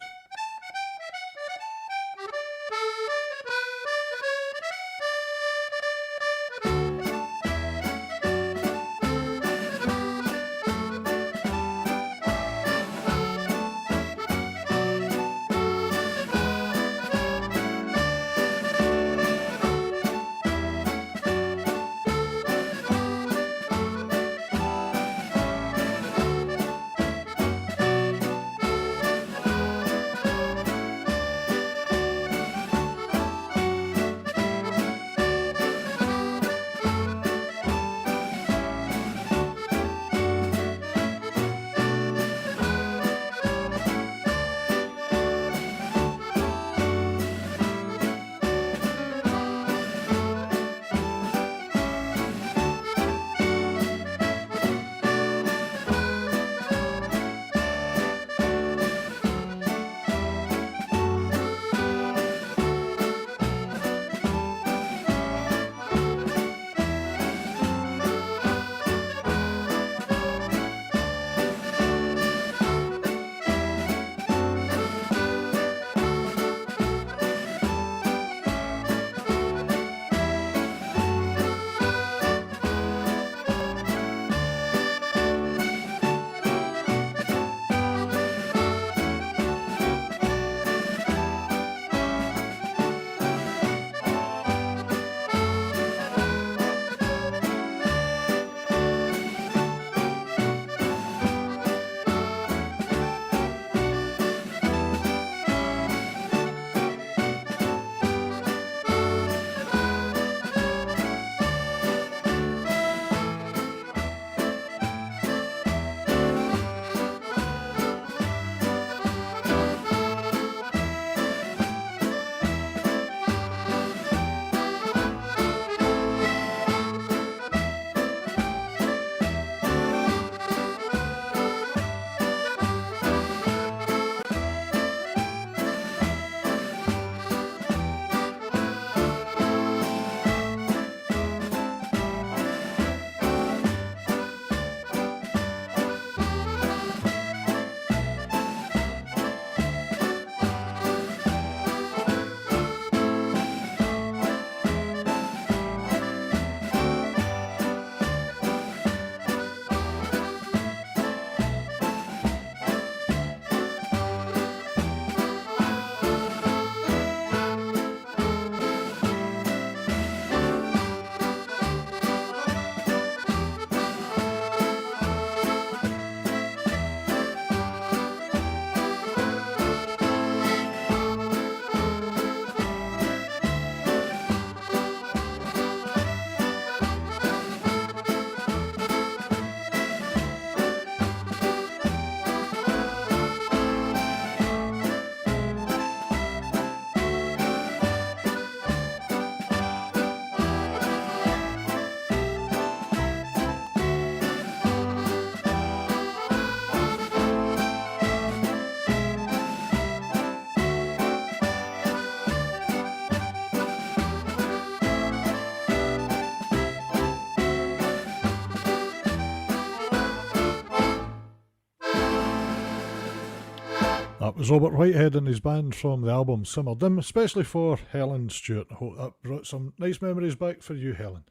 That was Robert Whitehead and his band from the album Simmer Dim, especially for Helen Stewart. I hope that brought some nice memories back for you, Helen.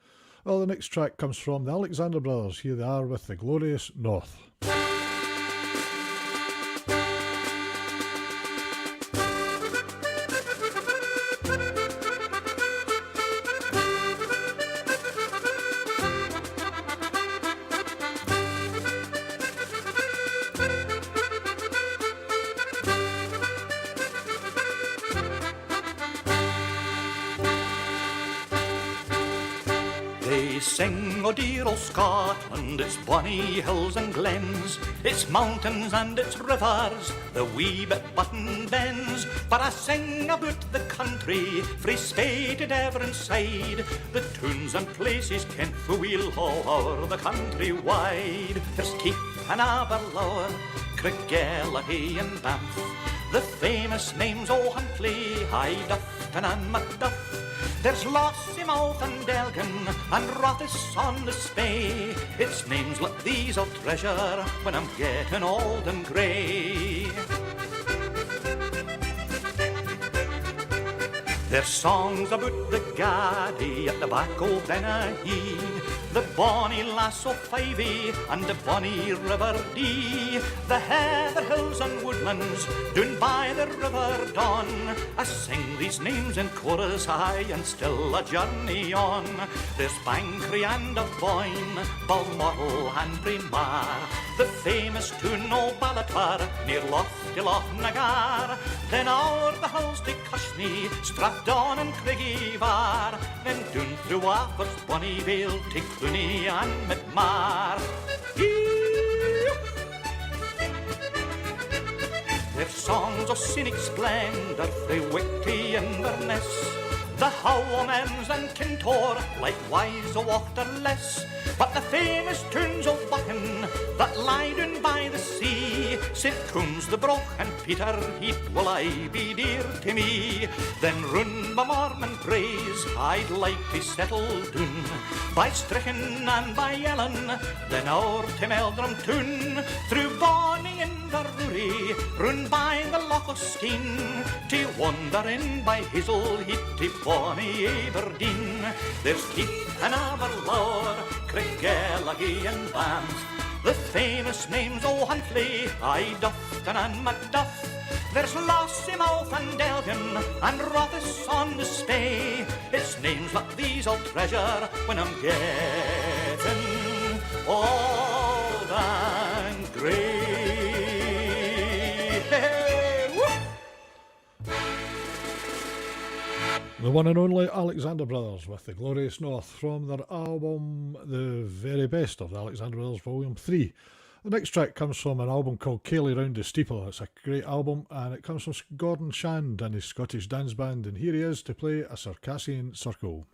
Well, the next track comes from the Alexander Brothers. Here they are with The Glorious North. I sing o' dear old Scotland, its bonny hills and glens, its mountains and its rivers, the wee bit button bends. But I sing about the country, frae Spey to Devon side, the tunes and places kent fu weel all o'er the country wide. There's Keith and Aberlour, Craigellachie and Banff, the famous names o' Huntly, High Dufton and Macduff. There's Lossiemouth and Elgin and Rothes on the Spey. It's names like these I'll treasure when I'm getting old and grey. There's songs about the Gardie at the back o' Benahee, the bonny lass o' Fyvie and the bonny River Dee, the heather hills and woodlands down by the River Don. I sing these names in chorus high and still a journey on. There's Banchory and Aboyne, Balmoral and Braemar, the famous tune o' Ballatar near Loch Nagar. Then o'er the hills to Cushney, Strathdown and Craigievar, then down through Waffer's bonny vale to Cluny and Midmar. Their songs of scenic splendour frae Whitty and Inverness, the Howmans and Kintore likewise a wachter less. But the famous tunes of Buchan that lie down by the sea, St. Combs, the Broch and Peter Heath will I be dear to me. Then round by Mormon praise I'd like to settle down, by Strichen and by Ellen, then o'er to Meldrum Toon, through Bonny and Inverurie, round by the Loch of Skene, to wander in by Hazel Heath to bonny Aberdeen. There's Keith and Aberlour, Craigellachie and Banff, the famous names o' Huntly, High Dufton and Macduff. There's Lossiemouth and Elgin and Rothes on the Spey. It's names like these I'll treasure when I'm getting old and grey. The one and only Alexander Brothers with The Glorious North from their album The Very Best of the Alexander Brothers Volume 3. The next track comes from an album called Cayley Round the Steeple. It's a great album and it comes from Gordon Shand and his Scottish dance band, and here he is to play a Circassian Circle.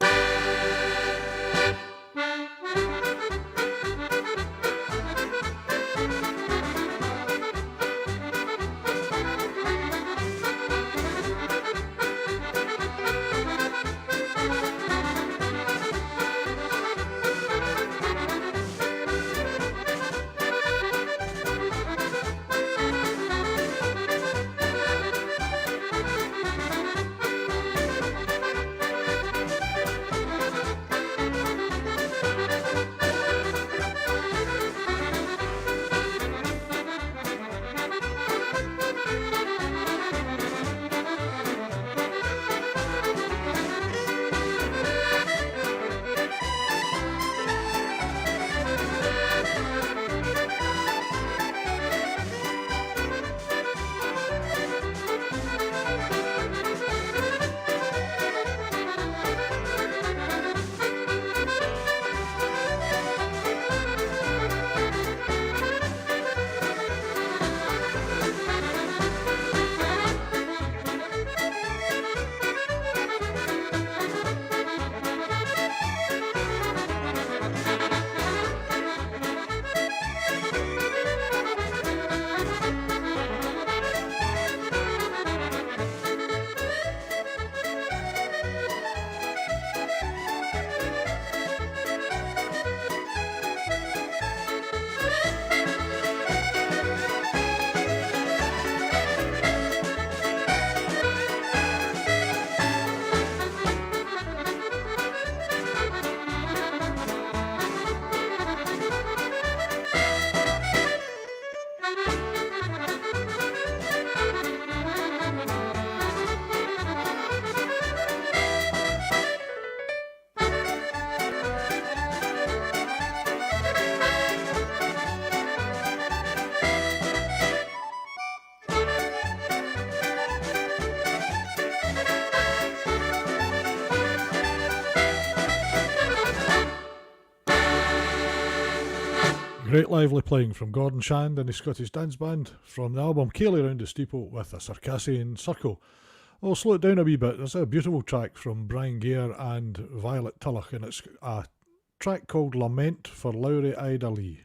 Great lively playing from Gordon Shand and the Scottish Dance Band from the album Cayley Round the Steeple with a Circassian Circle. I'll slow it down a wee bit. There's a beautiful track from Brian Gare and Violet Tulloch, and it's a track called Lament for Lowry Ida Lee.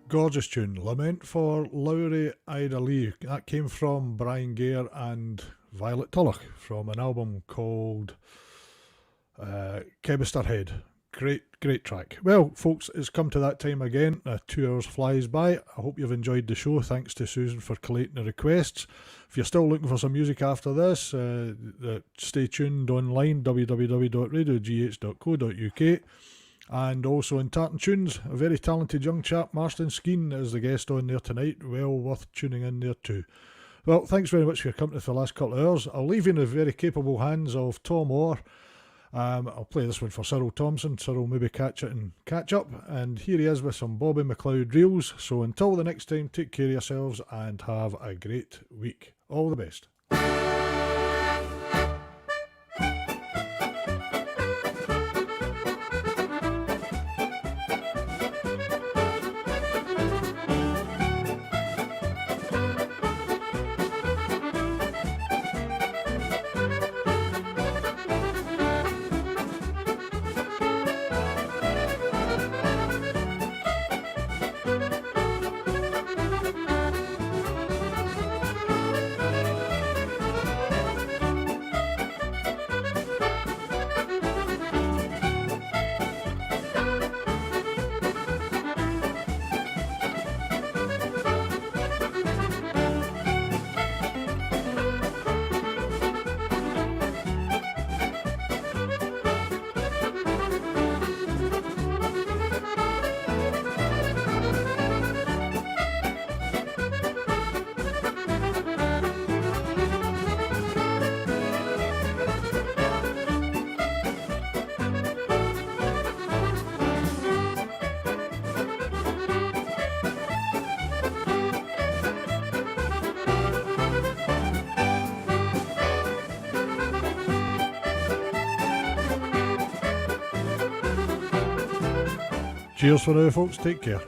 Gorgeous tune, Lament for Lowry Ida Lee. That came from Brian Gare and Violet Tulloch from an album called Kebister Head. Great track. Well, folks, it's come to that time again. 2 hours flies by. I hope you've enjoyed the show. Thanks to Susan for collating the requests. If you're still looking for some music after this, stay tuned online, www.radiogh.co.uk. And also in Tartan Tunes, a very talented young chap, Marston Skeen, is the guest on there tonight. Well worth tuning in there too. Well, thanks very much for your company for the last couple of hours. I'll leave you in the very capable hands of Tom Orr. I'll play this one for Cyril Thompson. Cyril maybe catch it and catch up. And here he is with some Bobby McLeod reels. So until the next time, take care of yourselves and have a great week. All the best. Cheers for now, folks. Take care.